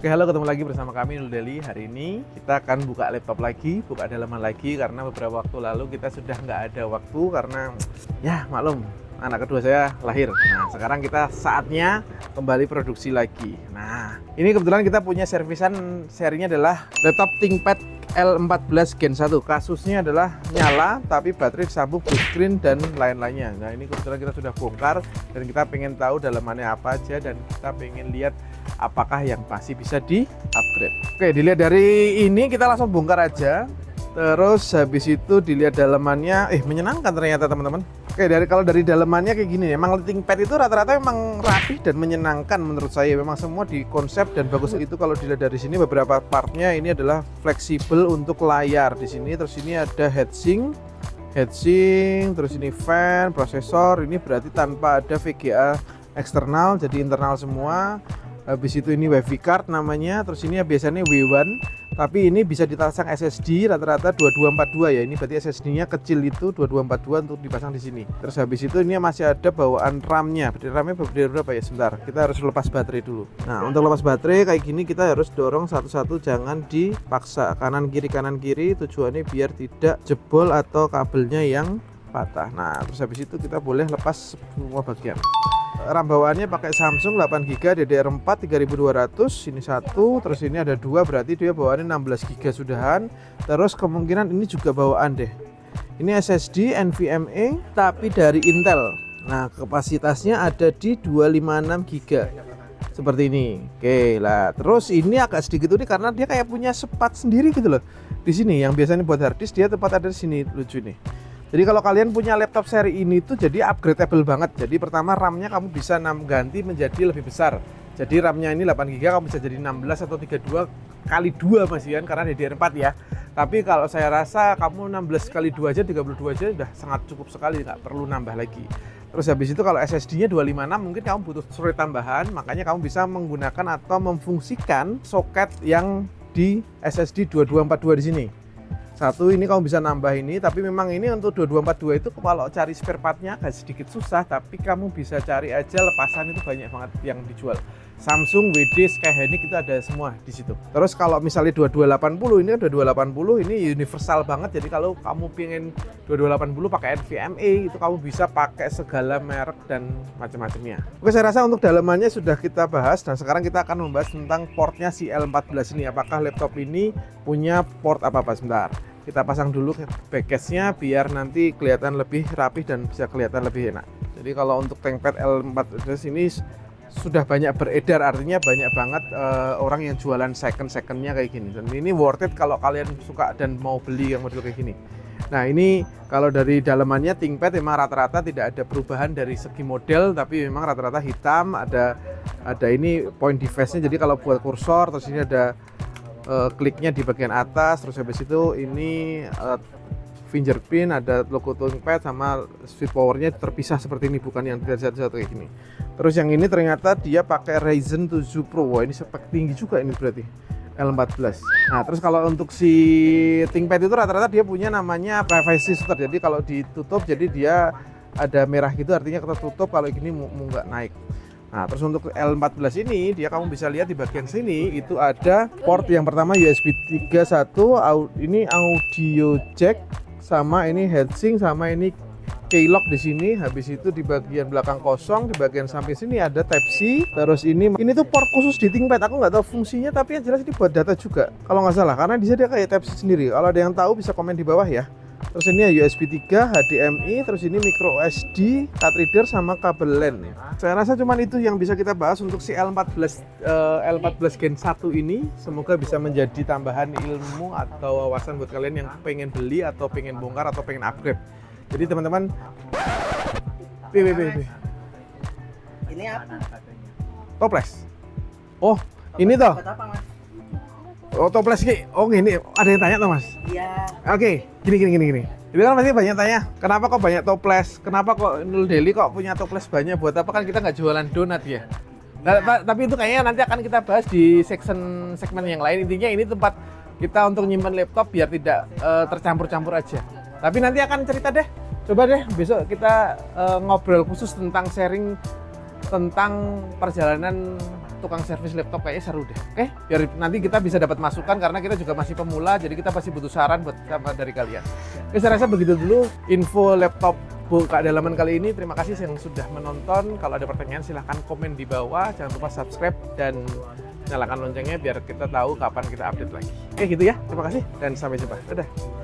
Oke, halo, ketemu lagi bersama kami Nul Daily. Hari ini kita akan buka laptop lagi, buka dalaman lagi karena beberapa waktu lalu kita sudah nggak ada waktu karena ya maklum anak kedua saya lahir. Nah, sekarang kita saatnya kembali produksi lagi. Nah, ini kebetulan kita punya servisan, serinya adalah laptop ThinkPad L14 Gen 1. Kasusnya adalah nyala tapi baterai disambung blue screen dan lain-lainnya. Nah, ini kebetulan kita sudah bongkar dan kita pengen tahu dalamannya apa aja dan kita pengen lihat apakah yang masih bisa di-upgrade. Oke, dilihat dari ini kita langsung bongkar aja. Terus habis itu dilihat dalamannya, menyenangkan ternyata teman-teman. Oke, kalau dari dalamannya kayak gini, emang ThinkPad itu rata-rata memang rapih dan menyenangkan menurut saya. Memang semua di konsep dan bagus itu. Kalau dilihat dari sini beberapa partnya ini adalah fleksibel untuk layar di sini. Terus ini ada heatsink, terus ini fan, prosesor. Ini berarti tanpa ada VGA eksternal, jadi internal semua. Habis itu ini WiFi card namanya, terus ini biasanya W1, tapi ini bisa dipasang SSD rata-rata 2242 ya. Ini berarti SSD-nya kecil itu 2242 untuk dipasang di sini. Terus habis itu ini masih ada bawaan RAM-nya. RAM-nya berapa ya? Sebentar, kita harus lepas baterai dulu. Nah, untuk lepas baterai kayak gini kita harus dorong satu-satu, jangan dipaksa kanan kiri. Tujuannya biar tidak jebol atau kabelnya yang patah. Nah, terus habis itu kita boleh lepas semua bagian. RAM bawaannya pakai Samsung 8GB DDR4 3200, ini satu, terus ini ada dua, berarti dia bawaannya 16GB sudahan. Terus kemungkinan ini juga bawaan deh. Ini SSD NVMe tapi dari Intel. Nah, kapasitasnya ada di 256GB. Seperti ini. Oke lah, terus ini agak sedikit unik karena dia kayak punya sepat sendiri gitu loh. Di sini yang biasanya buat harddisk dia tempat ada di sini, lucu nih. Jadi kalau kalian punya laptop seri ini tuh jadi upgradeable banget. Jadi pertama RAM-nya kamu bisa ganti menjadi lebih besar. Jadi RAM-nya ini 8GB kamu bisa jadi 16 atau 32 kali 2 Mas Ian karena DDR4 ya. Tapi kalau saya rasa kamu 16 kali 2 aja, 32 aja udah sangat cukup sekali, nggak perlu nambah lagi. Terus habis itu kalau SSD-nya 256 mungkin kamu butuh storage tambahan, makanya kamu bisa menggunakan atau memfungsikan soket yang di SSD 2242 di sini. Satu, ini kamu bisa nambah ini, tapi memang ini untuk 2242 itu kalau cari spare part-nya agak sedikit susah, tapi kamu bisa cari aja lepasan itu banyak banget yang dijual. Samsung, WD, Skyhenic itu ada semua di situ. Terus kalau misalnya 2280 ini kan 2280 ini universal banget. Jadi kalau kamu pengen 2280 pakai NVMe itu kamu bisa pakai segala merek dan macam-macamnya. Oke, saya rasa untuk dalamannya sudah kita bahas dan sekarang kita akan membahas tentang portnya si L14 ini. Apakah laptop ini punya port apa-apa? Sebentar. Kita pasang dulu backcase-nya biar nanti kelihatan lebih rapih dan bisa kelihatan lebih enak. Jadi kalau untuk ThinkPad L14 ini sudah banyak beredar, artinya banyak banget orang yang jualan second-nya kayak gini. Dan ini worth it kalau kalian suka dan mau beli yang model kayak gini. Nah, ini kalau dari dalamannya ThinkPad memang rata-rata tidak ada perubahan dari segi model, tapi memang rata-rata hitam. Ada ini point device-nya, jadi kalau buat kursor, terus ini ada kliknya di bagian atas, terus habis itu ini fingerprint, ada logo ThinkPad sama switch powernya terpisah seperti ini, bukan yang dari satu-satu kayak gini. Terus yang ini ternyata dia pakai Ryzen 7 Pro. Wah, ini spek tinggi juga ini berarti L14. Nah, terus kalau untuk si ThinkPad itu rata-rata dia punya namanya privacy shutter. Jadi kalau ditutup jadi dia ada merah gitu, artinya tertutup, kalau gini mau nggak naik. Nah, terus untuk L14 ini dia kamu bisa lihat di bagian sini itu ada port yang pertama USB 3.1, ini audio jack, sama ini heatsink, sama ini keylog di sini. Habis itu di bagian belakang kosong, di bagian samping sini ada Type-C. Terus ini tuh port khusus di ThinkPad. Aku nggak tahu fungsinya, tapi yang jelas ini buat data juga kalau nggak salah, karena di sini dia kayak Type-C sendiri. Kalau ada yang tahu bisa komen di bawah ya. Terus ini USB 3, HDMI, terus ini micro SD, card reader sama kabel LAN. Saya rasa cuman itu yang bisa kita bahas untuk si L14 Gen 1 ini. Semoga bisa menjadi tambahan ilmu atau wawasan buat kalian yang pengen beli atau pengen bongkar atau pengen upgrade. Jadi teman-teman, ini apa? toples. Oh, ini toh. Oh, toples ki. Oh, gini. Ada yang tanya toh, Mas? Iya. Oke, gini. Jadi kan pasti banyak tanya, kenapa kok banyak toples? Kenapa kok Nul Daily kok punya toples banyak? Buat apa? Kan kita nggak jualan donat ya. Nah, tapi itu kayaknya nanti akan kita bahas di segmen yang lain. Intinya ini tempat kita untuk nyimpan laptop biar tidak tercampur-campur aja. Tapi nanti akan cerita deh. Coba deh besok kita ngobrol khusus tentang sharing tentang perjalanan tukang servis laptop kayaknya seru deh. Oke, biar nanti kita bisa dapat masukan karena kita juga masih pemula, jadi kita pasti butuh saran buat dari kalian. Oke, saya rasa begitu dulu info laptop buka dalaman kali ini. Terima kasih yang sudah menonton. Kalau ada pertanyaan silahkan komen di bawah. Jangan lupa subscribe dan nyalakan loncengnya biar kita tahu kapan kita update lagi. Oke gitu ya. Terima kasih dan sampai jumpa. Dadah.